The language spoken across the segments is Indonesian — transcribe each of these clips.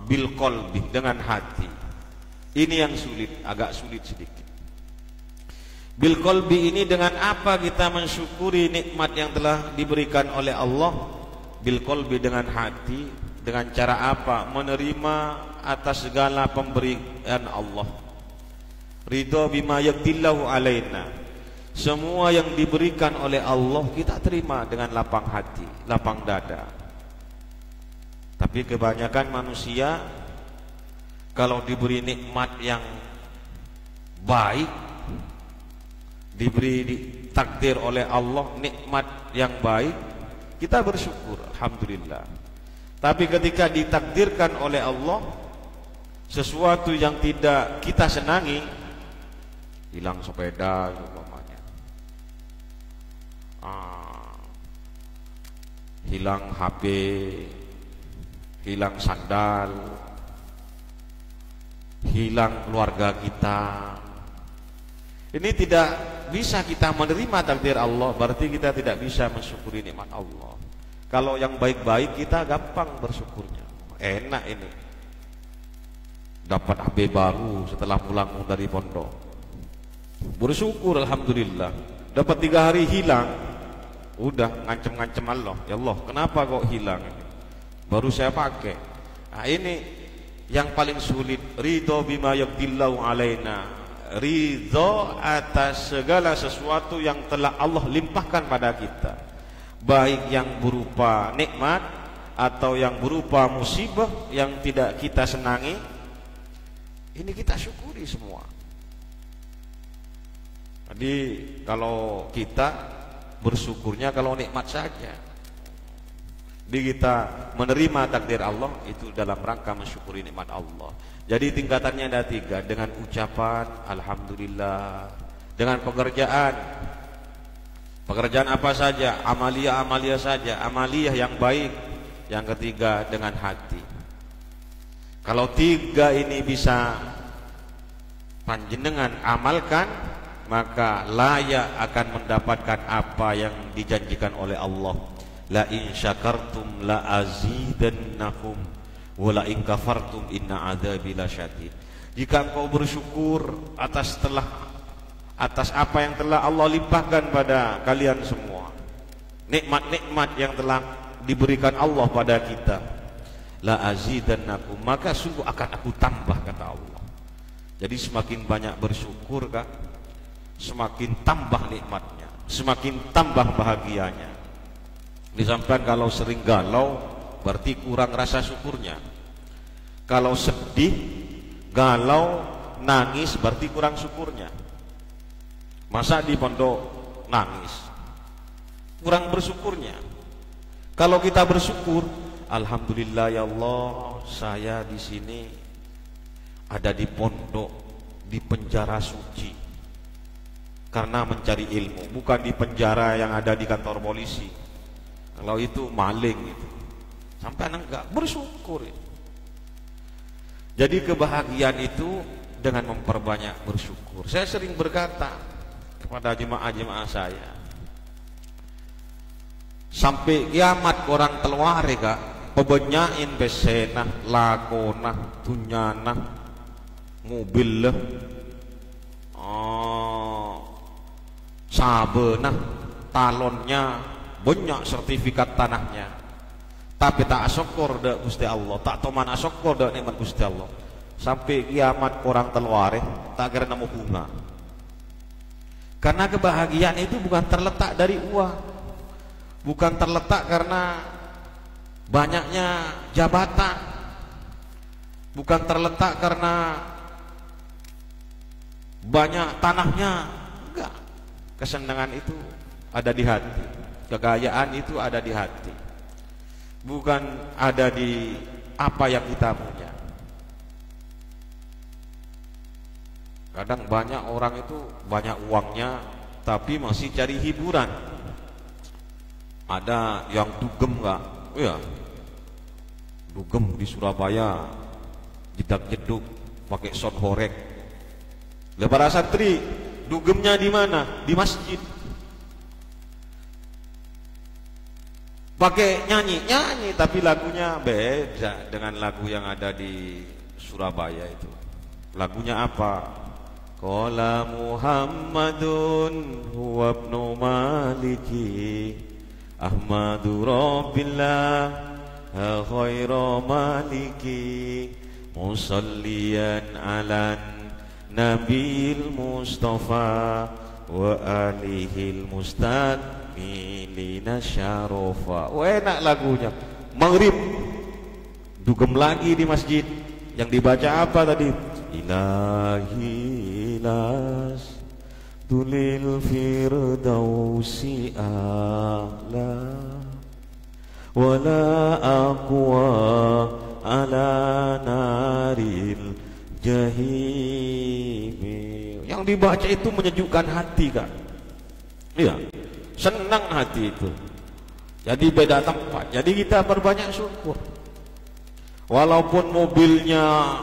bil qalbi, dengan hati. Ini yang sulit, agak sulit sedikit. Bil qalbi ini dengan apa kita mensyukuri nikmat yang telah diberikan oleh Allah? Bil qalbi, dengan hati. Dengan cara apa? Menerima atas segala pemberian Allah. Ridho bima yaktillahu alaina. Semua yang diberikan oleh Allah kita terima dengan lapang hati, lapang dada. Tapi kebanyakan manusia kalau diberi nikmat yang baik, diberi takdir oleh Allah nikmat yang baik, kita bersyukur, alhamdulillah. Tapi ketika ditakdirkan oleh Allah sesuatu yang tidak kita senangi, hilang sepeda umpamanya, hilang HP, hilang sandal, hilang keluarga kita, ini tidak bisa kita menerima takdir Allah, berarti kita tidak bisa mensyukuri nikmat Allah. Kalau yang baik-baik kita gampang bersyukurnya, enak ini. Dapat HP baru setelah pulang dari pondok, bersyukur alhamdulillah. Dapat 3 hari hilang, udah ngancem-ngancem Allah, ya Allah kenapa kok hilang ini? Baru saya pakai. Nah, ini yang paling sulit. Ridho bima yaqdillahu alaina, ridho atas segala sesuatu yang telah Allah limpahkan pada kita, baik yang berupa nikmat atau yang berupa musibah yang tidak kita senangi. Ini kita syukuri semua. Jadi kalau kita bersyukurnya kalau nikmat saja, jadi kita menerima takdir Allah itu dalam rangka mensyukuri nikmat Allah. Jadi tingkatannya ada 3, dengan ucapan alhamdulillah, dengan pekerjaan apa saja, amalia saja, amalia yang baik. Yang ketiga dengan hati. Kalau 3 ini bisa panjenengan amalkan, maka layak akan mendapatkan apa yang dijanjikan oleh Allah. La in syakartum la azidannakum wa la in kafartum inna adzabi lasyadid. Jika engkau bersyukur atas apa yang telah Allah limpahkan pada kalian semua, nikmat-nikmat yang telah diberikan Allah pada kita, la azidannakum, maka sungguh akan aku tambah, kata Allah. Jadi semakin banyak bersyukur kan, semakin tambah nikmatnya, semakin tambah bahagianya. Disampaikan kalau sering galau berarti kurang rasa syukurnya. Kalau sedih, galau, nangis berarti kurang syukurnya. Masa di pondok nangis, kurang bersyukurnya. Kalau kita bersyukur, alhamdulillah ya Allah, saya di sini ada di pondok, di penjara suci karena mencari ilmu, bukan di penjara yang ada di kantor polisi. Kalau itu maling itu. Sampai enggak bersyukur. Jadi kebahagiaan itu dengan memperbanyak bersyukur. Saya sering berkata kepada jemaah-jemaah saya, sampai kiamat orang keluar ya, pebenyain besenah, lakonah, tunyanah, mobil lah, sabenah, talonnya, banyak sertifikat tanahnya, tapi tak asyukur dak Gusti Allah, tak toman asyukur dak nikmat Gusti Allah. Sampai kiamat orang teluare tak kira nemu bunga. Karena kebahagiaan itu bukan terletak dari uang, bukan terletak karena banyaknya jabatan, bukan terletak karena banyak tanahnya. Enggak. Kesenangan itu ada di hati, kekayaan itu ada di hati, bukan ada di apa yang kita punya. Kadang banyak orang itu banyak uangnya tapi masih cari hiburan. Ada yang dugem enggak? Oh ya, dugem di Surabaya, jedak-jeduk pakai sound horek. Lah para santri dugemnya di mana? Di masjid. pakai nyanyi tapi lagunya beda dengan lagu yang ada di Surabaya itu. Lagunya apa? Qala Muhammadun huwa ibnu Maliki Ahmadu Rabbillah khairu maliki musalliyan ala Nabil Mustafa wa alihil mustaqbilina syarofa. Enak lagunya. Maghrib dugem lagi di masjid. Yang dibaca apa tadi? Ilahi las tulil firdausi a'la wala aqwa ala naril jahimi. Yang dibaca itu menyejukkan hati, Kak. Iya, senang hati itu. Jadi beda tempat. Jadi kita berbanyak syukur. Walaupun mobilnya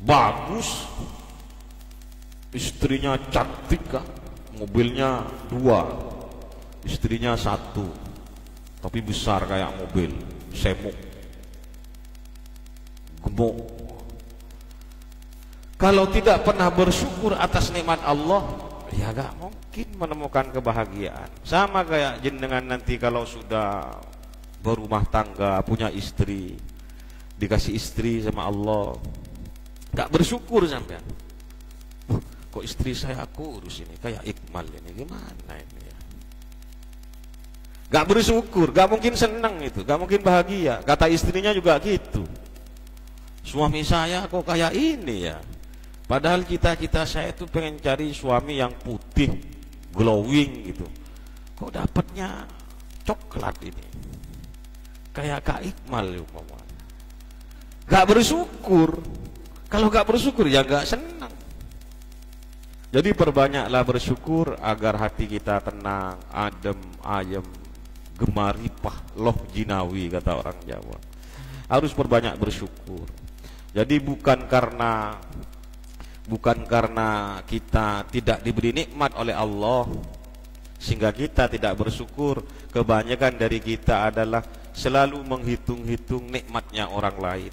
bagus, istrinya cantik, Kak. Mobilnya 2, istrinya 1, tapi besar kayak mobil semuk, gemuk. Kalau tidak pernah bersyukur atas nikmat Allah, ya gak mungkin menemukan kebahagiaan. Sama kayak jenengan nanti kalau sudah berumah tangga, punya istri, dikasih istri sama Allah, gak bersyukur sampean. Kok istri saya aku urus ini kayak Iqmal ini, gimana ini ya? Gak bersyukur, gak mungkin senang itu, gak mungkin bahagia. Kata istrinya juga gitu, suami saya kok kayak ini ya. Padahal cita-cita saya itu pengen cari suami yang putih, glowing gitu. Kok dapatnya coklat ini, kayak Kak Iqmal umpamanya. Gak bersyukur. Kalau gak bersyukur ya gak senang. Jadi perbanyaklah bersyukur agar hati kita tenang, adem, ayem, gemaripah, loh jinawi kata orang Jawa. Harus perbanyak bersyukur. Jadi bukan karena kita tidak diberi nikmat oleh Allah sehingga kita tidak bersyukur. Kebanyakan dari kita adalah selalu menghitung-hitung nikmatnya orang lain,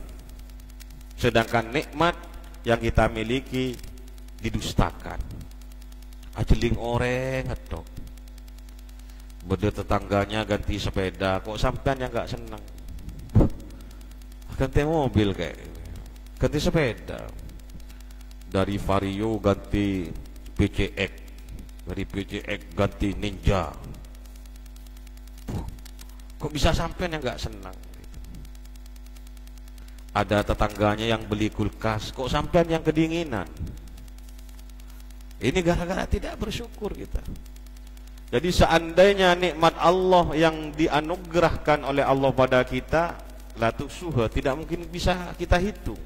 sedangkan nikmat yang kita miliki didustakan. Ajeling orang ngetok, beda tetangganya ganti sepeda, kok sampean yang gak senang? Ganti mobil kayak ganti sepeda. Dari Vario ganti PCX, dari PCX ganti Ninja. Kok bisa sampean yang gak senang? Ada tetangganya yang beli kulkas, kok sampean yang kedinginan? Ini gara-gara tidak bersyukur kita. Jadi seandainya nikmat Allah yang dianugerahkan oleh Allah pada kita, la tusuha, tidak mungkin bisa kita hitung.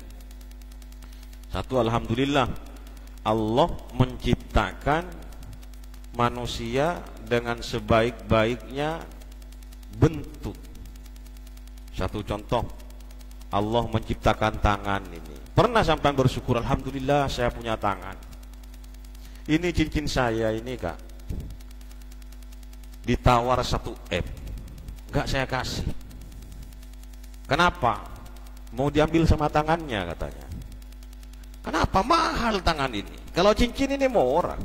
Satu, alhamdulillah Allah menciptakan manusia dengan sebaik-baiknya bentuk. Satu contoh, Allah menciptakan tangan ini. Pernah sampai bersyukur, alhamdulillah saya punya tangan. Ini cincin saya ini, Kak, ditawar 1 M, gak saya kasih. Kenapa? Mau diambil sama tangannya katanya. Kenapa? Mahal tangan ini. Kalau cincin ini murah.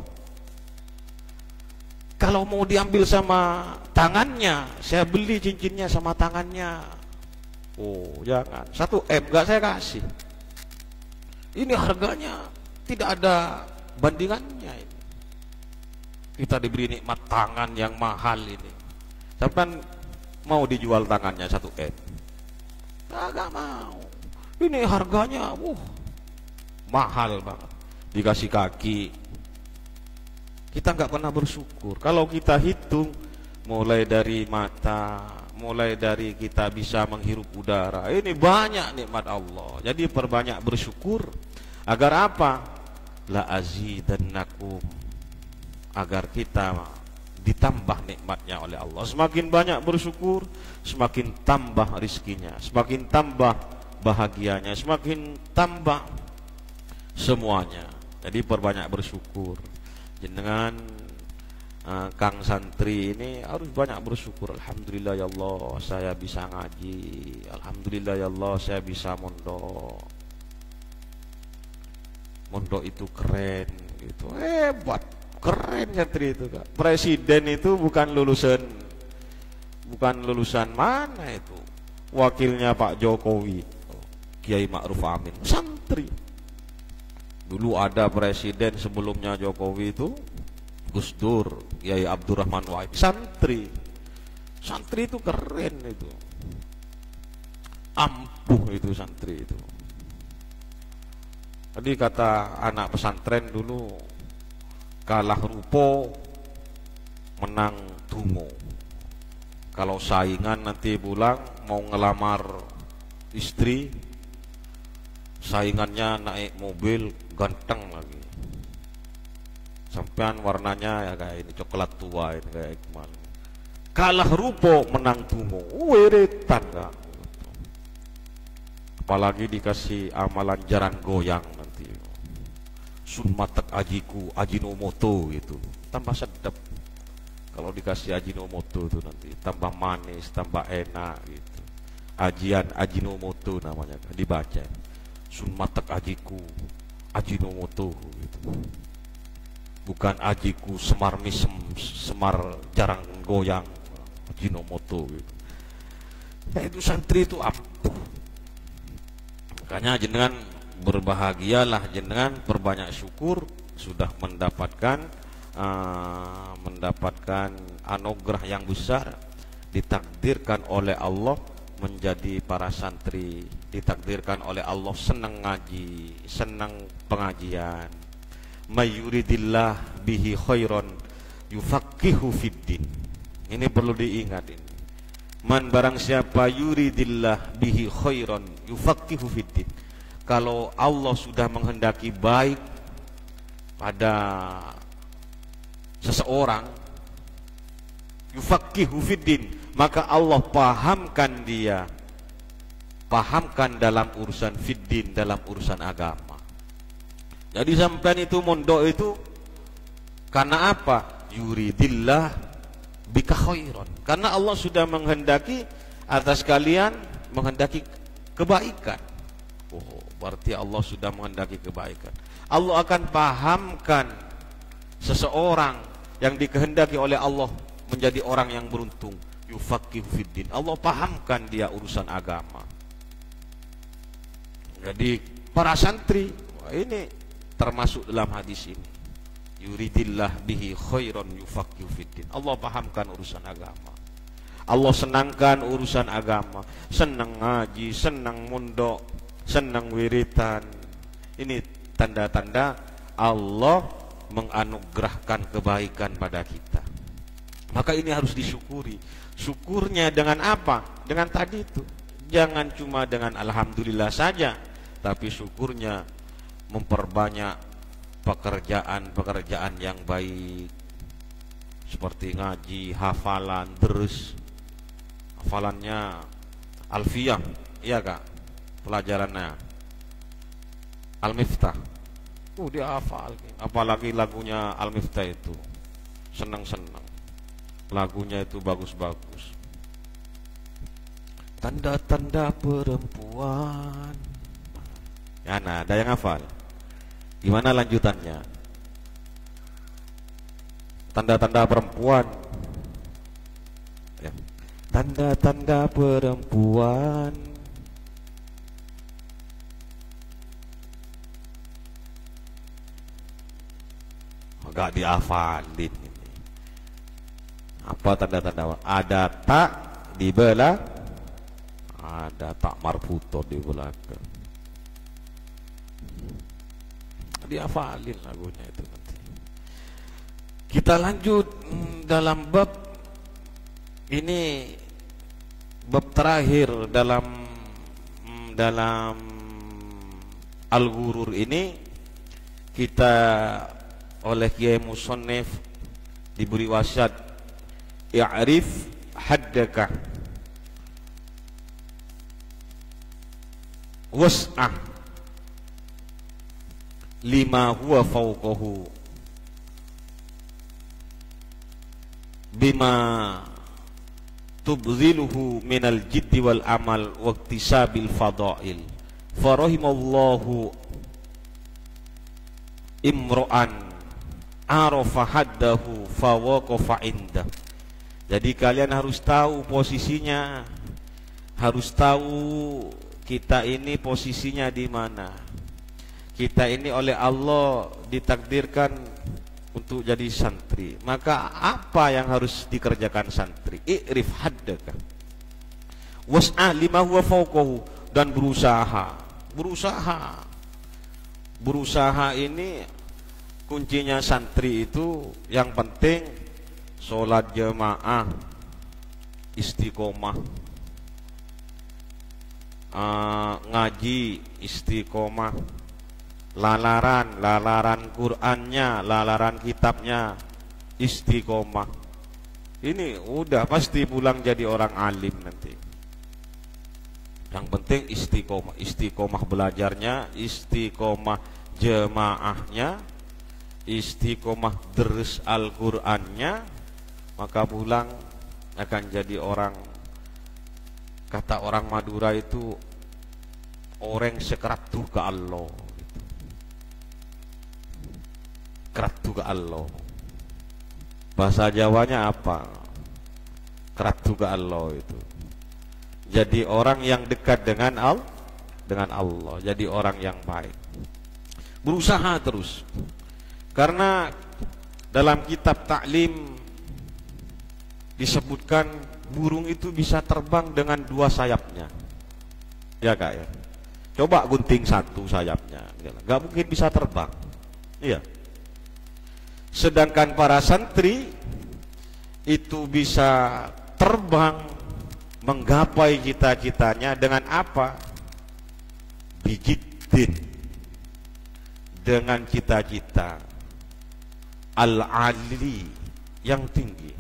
Kalau mau diambil sama tangannya, saya beli cincinnya sama tangannya. Oh jangan, 1 M gak saya kasih. Ini harganya tidak ada bandingannya ini. Kita diberi nikmat tangan yang mahal ini. Sampai mau dijual tangannya 1 M? Gak mau. Ini harganya mahal banget. Dikasih kaki, kita nggak pernah bersyukur. Kalau kita hitung, mulai dari mata, mulai dari kita bisa menghirup udara, ini banyak nikmat Allah. Jadi perbanyak bersyukur. Agar apa? La azidannakum, agar kita ditambah nikmatnya oleh Allah. Semakin banyak bersyukur, semakin tambah rizkinya, semakin tambah bahagianya, semakin tambah semuanya. Jadi perbanyak bersyukur. Jenengan Kang santri ini harus banyak bersyukur. Alhamdulillah ya Allah saya bisa ngaji, alhamdulillah ya Allah saya bisa mondok. Mondok itu keren gitu, hebat, keren santri itu Kak. Presiden itu bukan lulusan mana itu, wakilnya Pak Jokowi, Kiai Ma'ruf Amin, santri. Dulu ada presiden sebelumnya Jokowi itu Gus Dur, Kiai Abdurrahman Wahid, santri. Santri itu keren itu, ampuh itu santri itu. Tadi kata anak pesantren dulu, kalah rupo menang dungo. Kalau saingan nanti pulang mau ngelamar istri, saingannya naik mobil ganteng lagi, sampean warnanya ya kayak ini coklat tua ini kayak gimana. Kalah rupo menang dungo, weretan Kak. Apalagi dikasih amalan jaran goyang nanti, sunmatek ajiku ajinomoto gitu, tambah sedap. Kalau dikasih ajinomoto itu nanti tambah manis, tambah enak gitu. Ajian ajinomoto namanya, dibaca sunmatek ajiku ajinomoto gitu. Bukan ajiku semar misem, semar jarang goyang, ajinomoto gitu. Ya itu santri itu ampuh. Makanya jenengan berbahagialah, jenengan perbanyak syukur sudah mendapatkan anugerah yang besar, ditakdirkan oleh Allah menjadi para santri, ditakdirkan oleh Allah senang ngaji, senang pengajian. Mayuridillah bihi khairon yufaqihu fiddin. Ini perlu diingat ini. Man barang siapa yuridillah bihi khairon yufaqihu fiddin. Kalau Allah sudah menghendaki baik pada seseorang, yufaqihu fiddin, maka Allah pahamkan dia, pahamkan dalam urusan fiddin, dalam urusan agama. Jadi sampean itu mondok itu karena apa? Yuridillah bika khairan. Karena Allah sudah menghendaki atas kalian, menghendaki kebaikan. Oh, berarti Allah sudah menghendaki kebaikan. Allah akan pahamkan seseorang yang dikehendaki oleh Allah menjadi orang yang beruntung. Yufaqihu fiddin. Allah pahamkan dia urusan agama. Jadi para santri ini termasuk dalam hadis ini. Yuridillah bihi khairan yufaqihu fiddin. Allah pahamkan urusan agama. Allah senangkan urusan agama. Senang ngaji, senang mondok, senang wiritan. Ini tanda-tanda Allah menganugerahkan kebaikan pada kita. Maka ini harus disyukuri. Syukurnya dengan apa? Dengan tadi itu. Jangan cuma dengan alhamdulillah saja, tapi syukurnya memperbanyak pekerjaan-pekerjaan yang baik, seperti ngaji, hafalan, terus hafalannya Alfiyah, iya Kak, pelajarannya Al-Miftah. Dia hafal, apalagi lagunya Al-Miftah itu senang-senang, lagunya itu bagus-bagus. Tanda-tanda perempuan. Ya, nah, ada yang hafal. Gimana lanjutannya? Tanda-tanda perempuan. Ya. Tanda-tanda perempuan. Agak dihafalin ini. Apa tanda-tanda? Ada tak di belah, ada tak marfuto di belakang. Dihafalin lagunya itu nanti. Kita lanjut dalam bab ini, bab terakhir dalam Al-Ghurur ini. Kita oleh Kiai Musannif diberi wasiat, i'rif haddaka was'ah lima huwa fawqahu. bima tubziluhu minal jiddi wal amal waqtisabil fadail. Farahimallahu imro'an arafa haddahu fawaqafa indah. Jadi kalian harus tahu posisinya, harus tahu kita ini posisinya di mana. Kita ini oleh Allah ditakdirkan untuk jadi santri. Maka apa yang harus dikerjakan santri? I'rif haddaka was'a lima huwa fawqahu, dan berusaha. Berusaha ini kuncinya santri itu yang penting sholat jamaah, istiqomah, ngaji istiqomah, lalaran Qur'annya, lalaran kitabnya istiqomah. Ini udah pasti pulang jadi orang alim nanti. Yang penting istiqomah, istiqomah belajarnya, istiqomah jemaahnya, istiqomah deres Al-Qur'annya, maka pulang akan jadi orang, kata orang Madura itu, orang sekeratu ke Allah. Keratu ke Allah. Bahasa Jawanya apa? Keratu ke Allah itu. Jadi orang yang dekat dengan Allah, jadi orang yang baik. Berusaha terus. Karena dalam kitab taklim disebutkan burung itu bisa terbang dengan 2 sayapnya. Ya Kak ya. Coba gunting 1 sayapnya, nggak mungkin bisa terbang. Iya. Sedangkan para santri itu bisa terbang menggapai cita-citanya dengan apa? Bijiddin, dengan cita-cita al-ali, yang tinggi.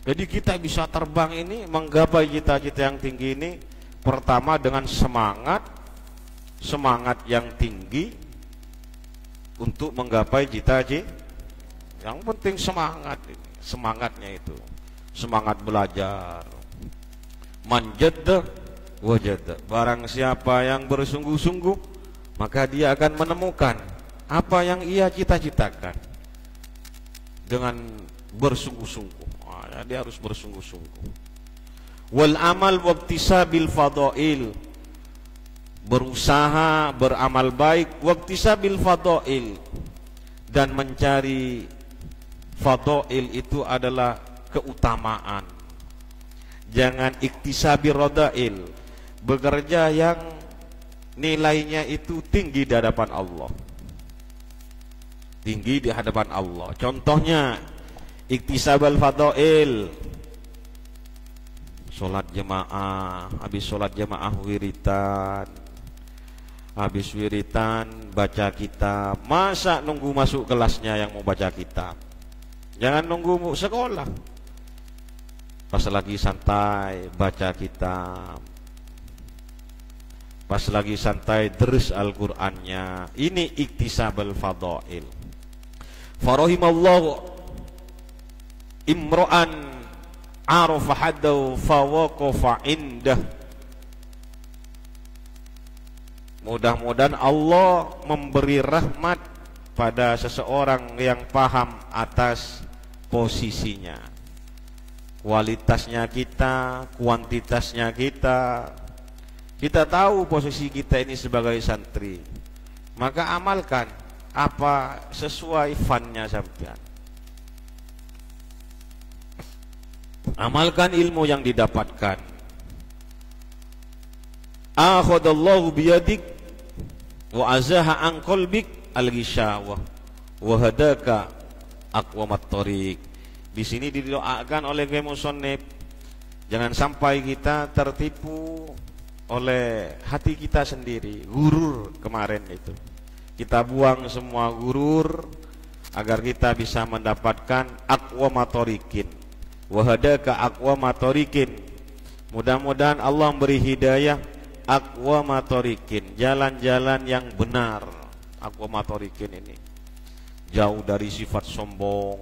Jadi kita bisa terbang ini menggapai cita-cita yang tinggi ini pertama dengan semangat yang tinggi untuk menggapai cita-cita. Yang penting semangat, semangatnya itu semangat belajar. Manjadda wajadda, barang siapa yang bersungguh-sungguh maka dia akan menemukan apa yang ia cita-citakan dengan bersungguh-sungguh. Dia harus bersungguh-sungguh. Wal amal waqtisabil fadail, berusaha beramal baik, waqtisabil fadail, dan mencari fadail itu adalah keutamaan. Jangan iktisabi radail, bekerja yang nilainya itu tinggi di hadapan Allah. Tinggi di hadapan Allah. Contohnya iktisabal fadail, sholat jemaah, habis sholat jemaah wiritan, habis wiritan baca kitab. Masa nunggu masuk kelasnya yang mau baca kitab? Jangan nunggu sekolah. Pas lagi santai baca kitab, pas lagi santai deres Al-Qur'annya. Ini iktisabul fadail. Farahimallahu imro'an arafa haddahu fawaqafa indah. Mudah-mudahan Allah memberi rahmat pada seseorang yang paham atas posisinya, kualitasnya kita, kuantitasnya kita. Kita tahu posisi kita ini sebagai santri, maka amalkan apa sesuai fannya sampean. Amalkan ilmu yang didapatkan. Akhadallahu biyadik wa azaha an qalbik al-ghishawah wa hadaka aqwamat thariq. Di sini didoakan oleh Musannif, jangan sampai kita tertipu oleh hati kita sendiri, gurur kemarin itu. Kita buang semua gurur agar kita bisa mendapatkan aqwamat thariqin. Wa hadaka aqwamat thariqin. Mudah-mudahan Allah memberi hidayah aqwamat thariqin, jalan-jalan yang benar. Aqwamat thariqin ini jauh dari sifat sombong,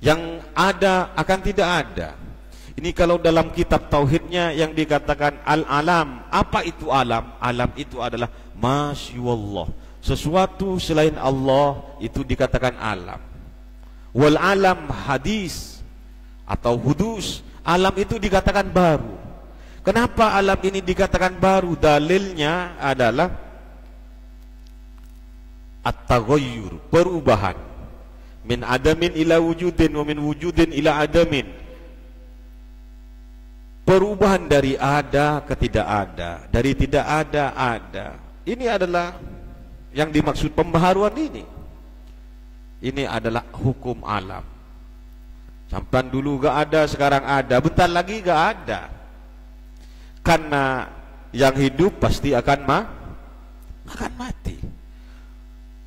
Yang ada akan tidak ada. Ini kalau dalam kitab tauhidnya yang dikatakan al-alam. Apa itu alam? Alam itu adalah masyaallah. Sesuatu selain Allah itu dikatakan alam. Wal alam hadis atau hudus. Alam itu dikatakan baru. Kenapa alam ini dikatakan baru? Dalilnya adalah at-taghayyur, perubahan. Min adamin ila wujudin wa min wujudin ila adamin. Perubahan dari ada ke tidak ada, dari tidak ada ada. Ini adalah yang dimaksud pembaharuan ini. Ini adalah hukum alam. Sampai dulu gak ada, sekarang ada, bentar lagi gak ada. Karena yang hidup pasti akan mati.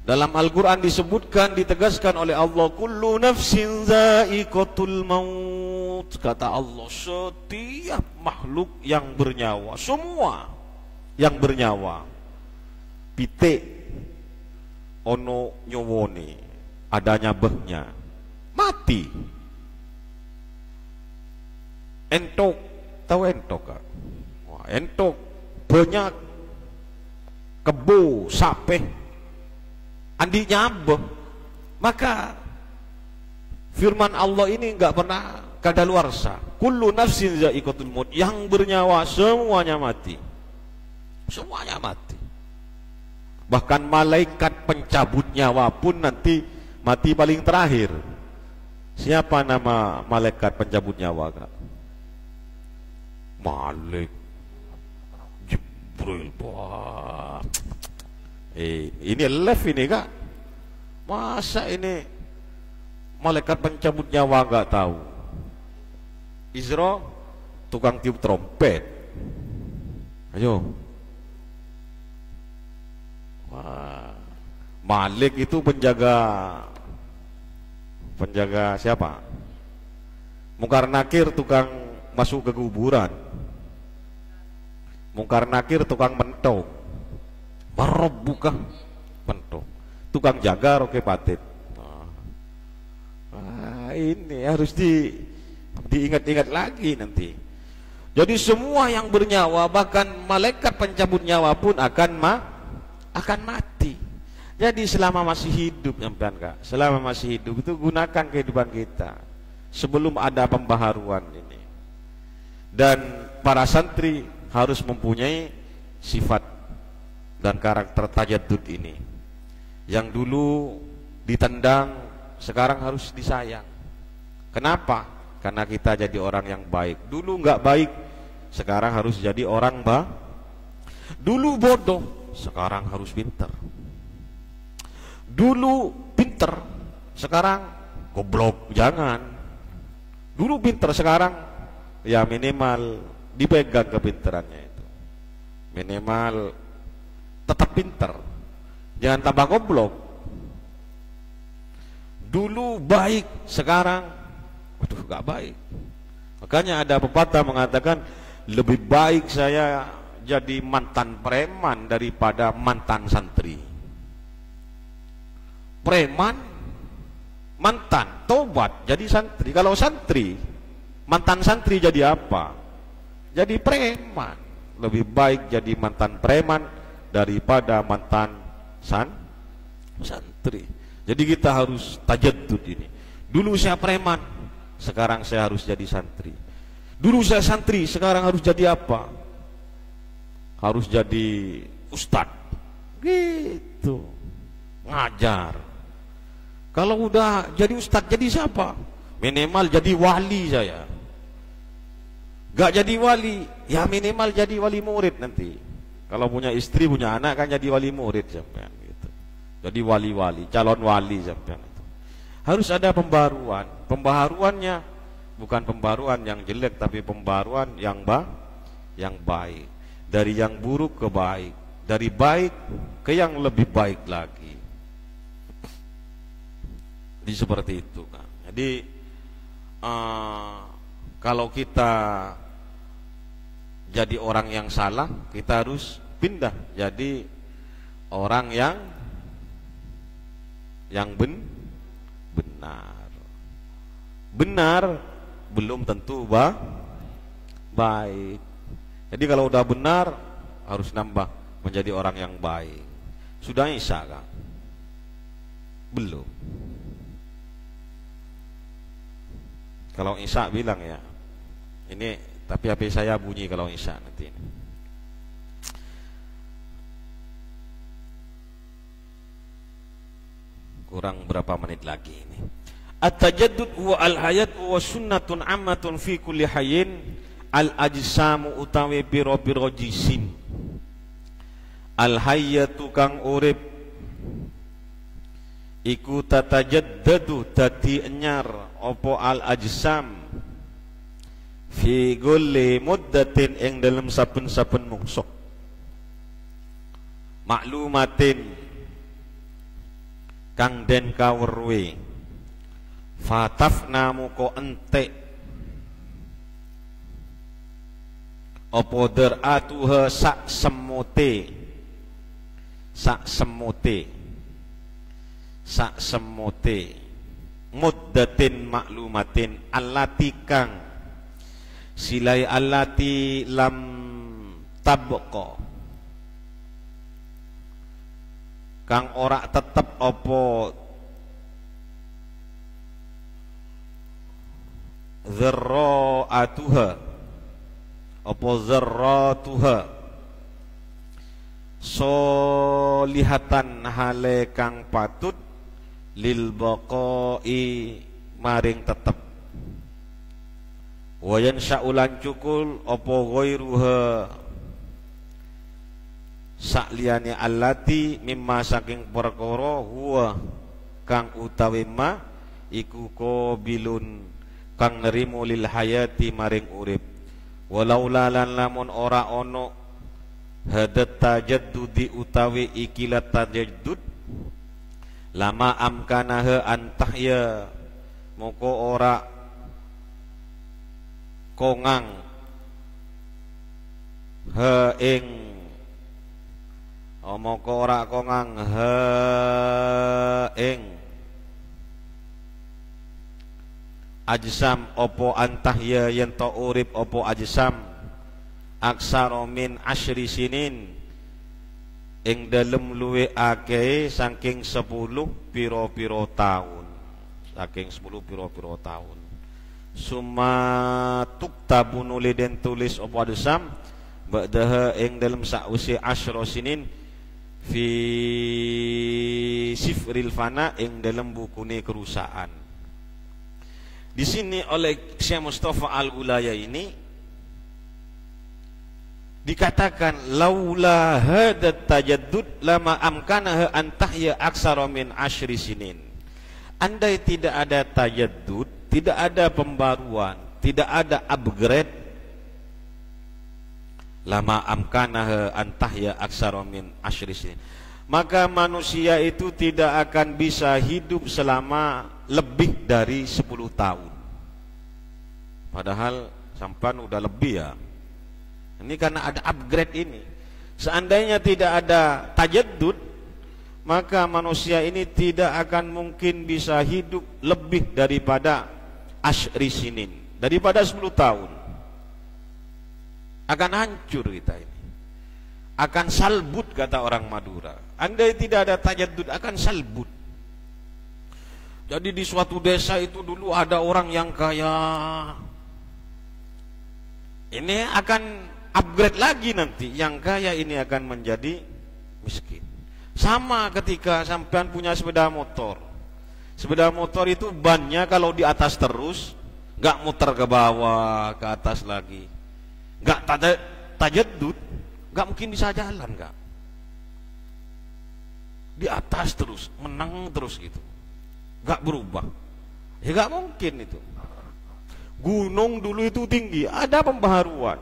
Dalam Al-Quran disebutkan, ditegaskan oleh Allah, kullu nafsin za'iqatul maut. Kata Allah, setiap makhluk yang bernyawa, semua yang bernyawa, pitik ono nyowone, adanya behnya, mati. Entok, tahu entok kak? Wah, entok banyak, kebo, sape, andi nyabeh. Maka firman Allah ini enggak pernah kadaluarsa. Kullu nafsin za'iqatul maut. Yang bernyawa semuanya mati. Semuanya mati. Bahkan malaikat pencabut nyawa pun nanti mati paling terakhir. Siapa nama malaikat pencabut nyawa kak? Malik Jibril. Wah. Ini live ini kak. Masa ini malaikat pencabut nyawa gak tahu? Isra tukang tiup trompet. Ayo. Wah. Malik itu penjaga siapa? Mungkar Nakir tukang masuk ke kuburan. Mungkar Nakir tukang mentong. Marabbuka mentong. Tukang jaga roke patit. Ini harus diingat-ingat lagi nanti. Jadi semua yang bernyawa, bahkan malaikat pencabut nyawa pun akan mati. Jadi selama masih hidup, kak, selama masih hidup itu gunakan kehidupan kita sebelum ada pembaharuan ini. Dan para santri harus mempunyai sifat dan karakter tajaddud ini. Yang dulu ditendang, sekarang harus disayang. Kenapa? Karena kita jadi orang yang baik. Dulu nggak baik, sekarang harus jadi orang Dulu bodoh, sekarang harus pinter. Dulu pinter, sekarang goblok. Jangan. Dulu pinter, sekarang ya minimal dipegang kepinterannya itu. Minimal tetap pinter, jangan tambah goblok. Dulu baik, sekarang waduh gak baik. Makanya ada pepatah mengatakan, lebih baik saya jadi mantan preman daripada mantan santri. Preman mantan, tobat jadi santri. Kalau santri, mantan santri jadi apa? Jadi preman. Lebih baik jadi mantan preman daripada mantan santri. Jadi kita harus tajaddud ini. Dulu saya preman, sekarang saya harus jadi santri. Dulu saya santri, sekarang harus jadi apa? Harus jadi ustadz. Gitu. Ngajar. Kalau udah jadi ustadz, jadi siapa? Minimal jadi wali saya. Gak jadi wali, ya minimal jadi wali murid nanti. Kalau punya istri, punya anak kan jadi wali murid sampean gitu. Jadi wali-wali, calon wali sampean itu. Harus ada pembaruan. Pembaharuannya bukan pembaruan yang jelek, tapi pembaruan yang baik. Dari yang buruk ke baik, dari baik ke yang lebih baik lagi. Jadi seperti itu kan. Jadi kalau kita jadi orang yang salah, kita harus pindah jadi orang yang benar. benar belum tentu baik. Jadi kalau udah benar harus nambah menjadi orang yang baik. Sudah Isya kan? Belum. Kalau Isya bilang ya, ini tapi HP saya bunyi kalau Isya nanti ini. Kurang berapa menit lagi ini. At-tajaddud huwa al-hayat wa sunnatun ammatun fi kulli hayyin al-ajsamu utawi pira-pira jisim. Al-hayyatu kang urip iku tatajaddadu dadi anyar apa al-ajsam fi kulli muddatin ing dalem saben-saben mungsuh. Maklumatin kang den kawruhe fatafna muko entek apa deratuha sak semote muddatin maklumatin allati kang silai allati lam tabqa kang ora tetep apa dzarratuha apa zarratuha solihatan hale kang patut lil baqai maring tetep wayan syaulan cukul apa ghairuha sakliyane allati mimma saking perkara huwa kang utawi ma iku qabilun kang nerimu lil hayati maring urip walau lan lamun ora ono hadat tajaddudi utawi ikilat tajaddud lama amkanaha antahya moko ora kongang ha ing moko ora kongang ha ing ajsam opo antahya yen to urip opo ajsam aksara min asyri sinin ing dalem luwe akeh saking 10 pira-pira taun summa tuktabu nuli den tulis apa adusam ba'daha ing dalem sakwise asyra sinin fi sifril fana ing dalem bukune kerusakan. Di sini oleh Syekh Mustafa Al-Ulaya ini dikatakan laula hadat tajaddud lama amkanaha an tahya aksara min asyri sinin. Andai tidak ada tajaddud, tidak ada pembaruan, tidak ada upgrade, lama amkanaha an tahya aksara min asyri sinin, maka manusia itu tidak akan bisa hidup selama lebih dari 10 tahun. Padahal sampan udah lebih ya. Ini karena ada upgrade ini. Seandainya tidak ada tajaddud, maka manusia ini tidak akan mungkin bisa hidup lebih daripada asyri sinin, daripada 10 tahun. Akan hancur kita ini. Akan salbut kata orang Madura. Andai tidak ada tajaddud akan salbut. Jadi di suatu desa itu dulu ada orang yang kaya. Ini akan upgrade lagi nanti, yang kaya ini akan menjadi miskin. Sama ketika sampean punya sepeda motor. Sepeda motor itu bannya kalau di atas terus, nggak muter ke bawah, ke atas lagi, nggak tajaddud, nggak mungkin bisa jalan, nggak. Di atas terus, menang terus gitu, nggak berubah. Ya nggak mungkin itu. Gunung dulu itu tinggi, ada pembaharuan.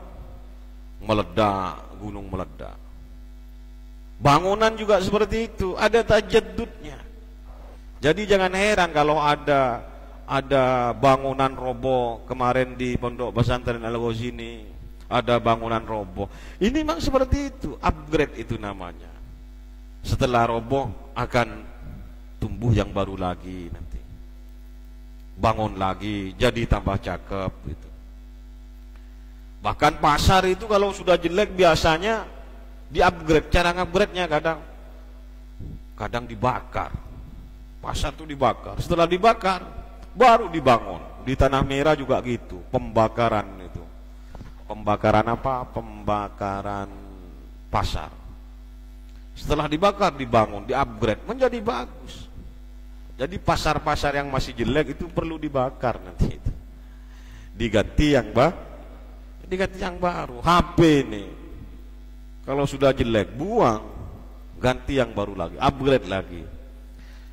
Meledak, gunung meledak. Bangunan juga seperti itu, ada tajaddudnya. Jadi jangan heran kalau ada bangunan roboh. Kemarin di Pondok Pesantren Al-Ghazini ada bangunan roboh. Ini memang seperti itu, upgrade itu namanya. Setelah roboh akan tumbuh yang baru lagi nanti. bangun lagi, jadi tambah cakep gitu. Bahkan pasar itu kalau sudah jelek biasanya di-upgrade. Cara nge-upgrade-nya kadang dibakar. Pasar itu dibakar. Setelah dibakar baru dibangun. Di Tanah Merah juga gitu, pembakaran itu. Pembakaran apa? Pembakaran pasar. Setelah dibakar dibangun, di-upgrade menjadi bagus. Jadi pasar-pasar yang masih jelek itu perlu dibakar nanti itu. Diganti yang baru. HP nih, kalau sudah jelek buang, ganti yang baru lagi, upgrade lagi.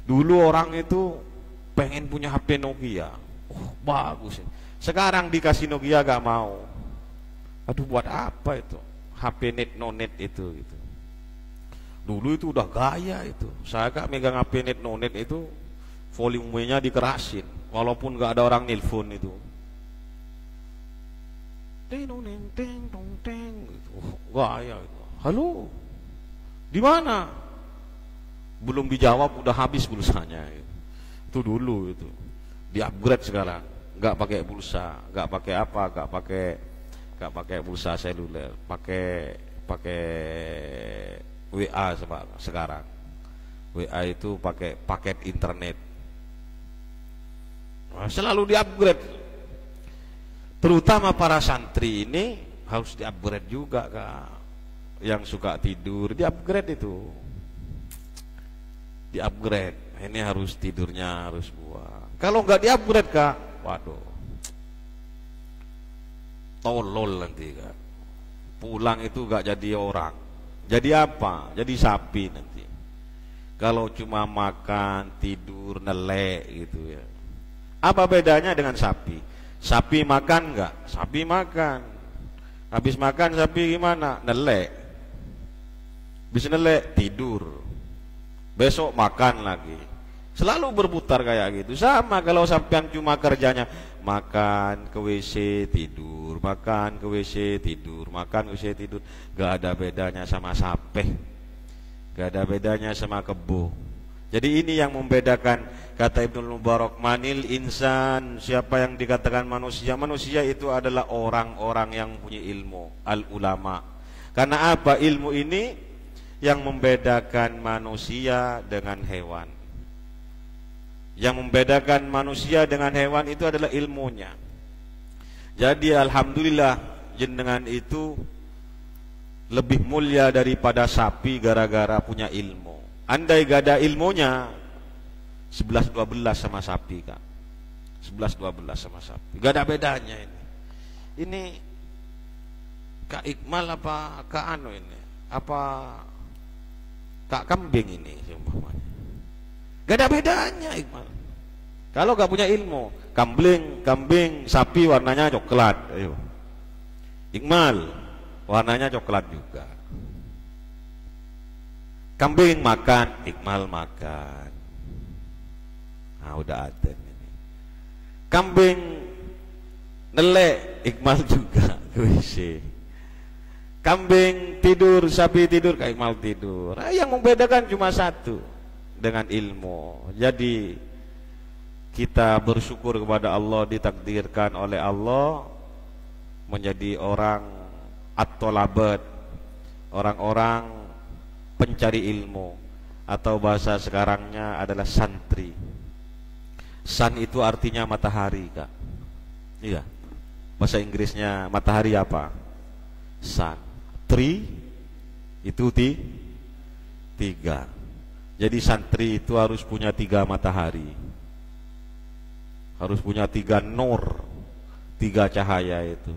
Dulu orang itu pengen punya HP Nokia, bagus. Sekarang dikasih Nokia gak mau. Aduh, buat apa itu? HP net no net itu gitu. Dulu itu udah gaya itu. Saya gak megang HP net no net itu, volumenya dikerasin, walaupun gak ada orang nelpon itu. Gaya itu. Halo, di mana? Belum dijawab udah habis pulsanya. Itu dulu itu. Di upgrade sekarang, nggak pakai pulsa, nggak pakai apa, nggak pakai pulsa seluler, pakai WA sekarang. WA itu pakai paket internet. Nah, selalu di upgrade. Terutama para santri ini harus di-upgrade juga, Kak. Yang suka tidur, di-upgrade itu. Di-upgrade. Ini harus tidurnya harus buang. Kalau nggak di-upgrade, Kak, waduh. Tolol nanti, Kak. Pulang itu nggak jadi orang. Jadi apa? Jadi sapi nanti. Kalau cuma makan, tidur, nelek gitu ya. Apa bedanya dengan sapi? Sapi makan enggak? Sapi makan. Habis makan sapi gimana? Nelek. Habis nelek tidur. Besok makan lagi. Selalu berputar kayak gitu. Sama kalau sampean cuma kerjanya makan ke WC tidur, makan ke WC tidur, makan ke WC tidur, gak ada bedanya sama sapi. Gak ada bedanya sama kebo. Jadi ini yang membedakan, kata Ibnu Mubarak, manil insan, siapa yang dikatakan manusia? Manusia itu adalah orang-orang yang punya ilmu, al-ulama. Karena apa? Ilmu ini yang membedakan manusia dengan hewan. Yang membedakan manusia dengan hewan itu adalah ilmunya. Jadi alhamdulillah jenengan itu lebih mulia daripada sapi gara-gara punya ilmu. Andai gak ada ilmunya 11-12 sama sapi, Kak. 11-12 sama sapi, gak ada bedanya ini. Ini Kak Iqmal apa Kak Anu ini? Apa Kak Kambing ini umpamanya. Gak ada bedanya Iqmal. Kalau gak punya ilmu, kambing, sapi warnanya coklat. Ayo. Iqmal warnanya coklat juga. Kambing makan, Iqmal makan. Nah, udah ada ini. Kambing nelek, Iqmal juga ke WC. Kambing tidur, sapi tidur, Iqmal tidur. Nah, yang membedakan cuma satu, dengan ilmu. Jadi kita bersyukur kepada Allah, ditakdirkan oleh Allah menjadi orang at-tolabat, orang-orang pencari ilmu, atau bahasa sekarangnya adalah santri. Sun itu artinya matahari, Kak. Iya. Bahasa Inggrisnya matahari apa? Sun. Tree itu tiga. Jadi santri itu harus punya 3 matahari. Harus punya 3 nur, 3 cahaya itu.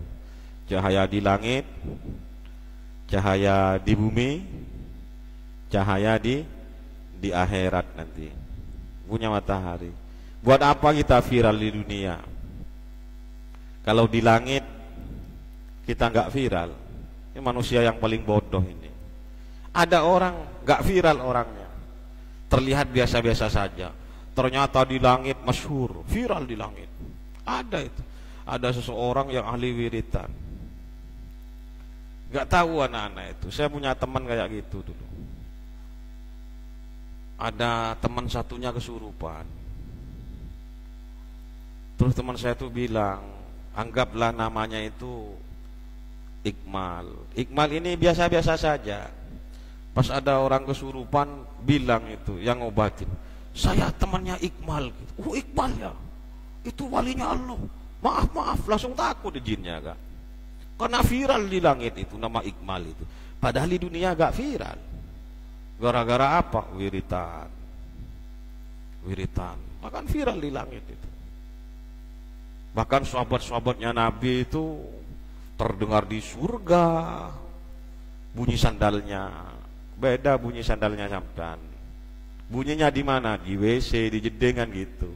Cahaya di langit, cahaya di bumi, cahaya di akhirat nanti. Punya matahari. Buat apa kita viral di dunia? Kalau di langit kita nggak viral, ini manusia yang paling bodoh ini. Ada orang nggak viral orangnya, terlihat biasa-biasa saja, ternyata di langit masyhur, viral di langit. Ada itu. Ada seseorang yang ahli wiritan. Nggak tahu anak-anak itu. Saya punya teman kayak gitu dulu. Ada teman satunya kesurupan. teman saya tuh bilang, anggaplah namanya itu Iqmal. Iqmal ini biasa-biasa saja. Pas ada orang kesurupan bilang itu yang ngobatin, saya temannya Iqmal gitu. Oh Iqbal ya, itu walinya Allah. Maaf langsung takut jinnya kak. Karena viral di langit itu nama Iqmal itu. Padahal di dunia agak viral. Gara-gara apa? Wiritan. Bahkan viral di langit itu. Bahkan sahabat-sahabatnya Nabi itu terdengar di surga bunyi sandalnya. Beda bunyi sandalnya sampean. Bunyinya di mana? Di WC, di jedengan gitu.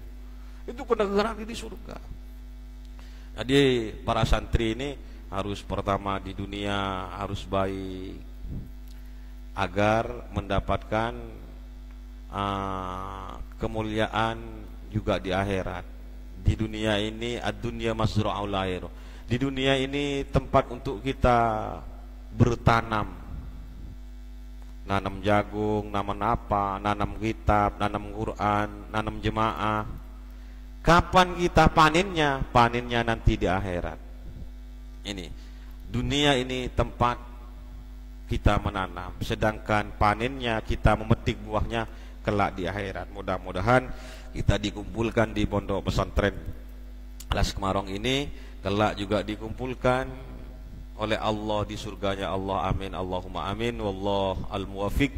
Itu kedengaran di surga. Jadi para santri ini harus pertama di dunia harus baik agar mendapatkan kemuliaan juga di akhirat. Di dunia ini ad-dunya mazra'ul akhirah. Di dunia ini tempat untuk kita bertanam, nanam jagung, nanam kitab, nanam Quran, nanam jemaah. Kapan kita panennya? Panennya nanti di akhirat. Ini dunia ini tempat kita menanam, sedangkan panennya kita memetik buahnya kelak di akhirat. Mudah-mudahan kita dikumpulkan di pondok pesantren Alas Kemarong ini, kelak juga dikumpulkan oleh Allah di surganya Allah. Amin Allahumma amin. Wallahu al-muwafiq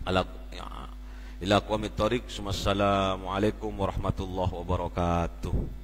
ila aqwamit thoriq. Wassalamualaikum warahmatullahi wabarakatuh.